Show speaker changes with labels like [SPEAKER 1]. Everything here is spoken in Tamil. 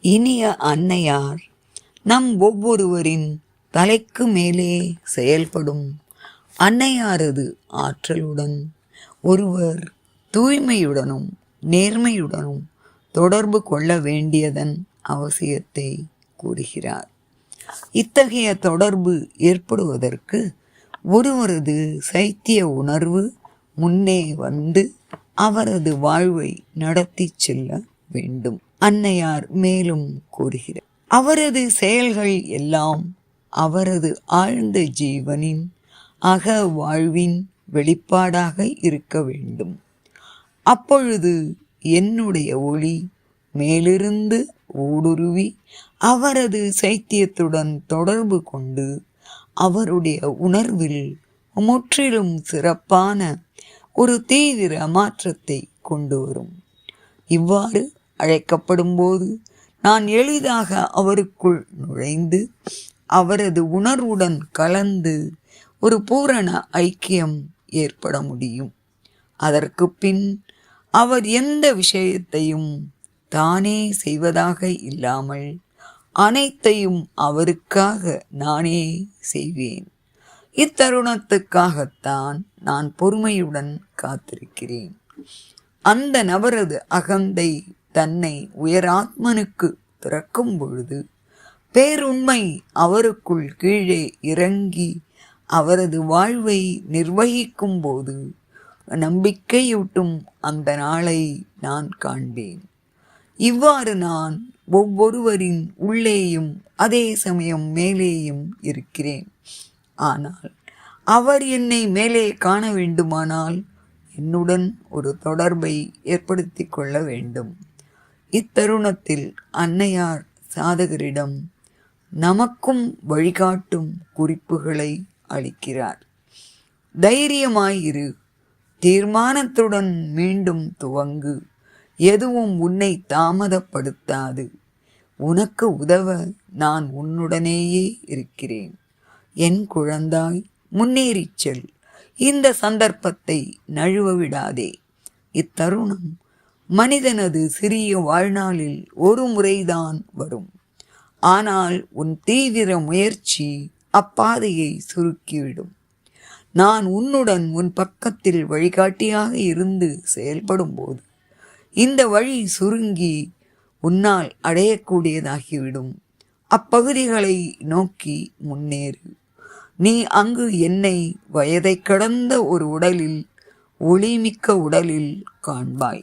[SPEAKER 1] இனிய அன்னையார் நம் ஒவ்வொருவரின் தலைக்கு மேலே செயல்படும் அன்னையாரது ஆற்றலுடன் ஒருவர் தூய்மையுடனும் நேர்மையுடனும் தொடர்பு கொள்ள வேண்டியதன் அவசியத்தை கூறுகிறார். இத்தகைய தொடர்பு ஏற்படுவதற்கு ஒருவரது சைத்திய உணர்வு முன்னே வந்து அவரது வாழ்வை நடத்தி செல்ல வேண்டும். அன்னையார் மேலும் கூறுகிறார், அவரது செயல்கள் எல்லாம் அவரது ஆழ்ந்த ஜீவனின் அக வாழ்வின் வெளிப்பாடாக இருக்க வேண்டும். அப்பொழுது என்னுடைய ஒளி மேலிருந்து ஊடுருவி அவரது சைத்தியத்துடன் தொடர்பு கொண்டு அவருடைய உணர்வில் முற்றிலும் சிறப்பான ஒரு தீவிர மாற்றத்தை கொண்டு வரும். இவ்வாறு அழைக்கப்படும் போது நான் எளிதாக அவருக்குள் நுழைந்து அவரது உணர்வுடன் கலந்து ஒரு பூரண ஐக்கியம் ஏற்பட முடியும். அதற்கு பின் அவர் எந்த விஷயத்தையும் தானே செய்வதாக இல்லாமல் அனைத்தையும் அவருக்காக நானே செய்வேன். இத்தருணத்துக்காகத்தான் நான் பொறுமையுடன் காத்திருக்கிறேன். அந்த நபரது அகந்தை தன்னை உயராத்மனுக்கு திறக்கும் பொழுது பேருண்மை அவருக்குள் கீழே இறங்கி அவரது வாழ்வை நிர்வகிக்கும் போது நம்பிக்கையூட்டும் அந்த நாளை நான் காண்பேன். இவ்வாறு நான் ஒவ்வொருவரின் உள்ளேயும் அதே சமயம் மேலேயும் இருக்கிறேன். ஆனால் அவர் என்னை மேலே காண வேண்டுமானால் என்னுடன் ஒரு தொடர்பை ஏற்படுத்தி கொள்ள வேண்டும். இத்தருணத்தில் அன்னையார் சாதகரிடம் நமக்கும் வழிகாட்டும் குறிப்புகளை அளிக்கிறார். தைரியமாயிரு, தீர்மானத்துடன் மீண்டும் துவங்கு, எதுவும் உன்னை தாமதப்படுத்தாது, உனக்கு உதவ நான் உன்னுடனேயே இருக்கிறேன். என் குழந்தாய், முன்னேறிச் செல், இந்த சந்தர்ப்பத்தை நழுவ விடாதே. இத்தருணம் மனிதனது சிறிய வாழ்நாளில் ஒரு முறைதான் வரும். ஆனால் உன் தீவிர முயற்சி அப்பாதையை சுருக்கிவிடும். நான் உன்னுடன் உன் பக்கத்தில் வழிகாட்டியாக இருந்து செயல்படும் போது இந்த வழி சுருங்கி உன்னால் அடையக்கூடியதாகிவிடும். அப்பகுதிகளை நோக்கி முன்னேறு. நீ அங்கு என்னை வயதை கடந்த ஒரு உடலில், ஒளிமிக்க உடலில் காண்பாய்.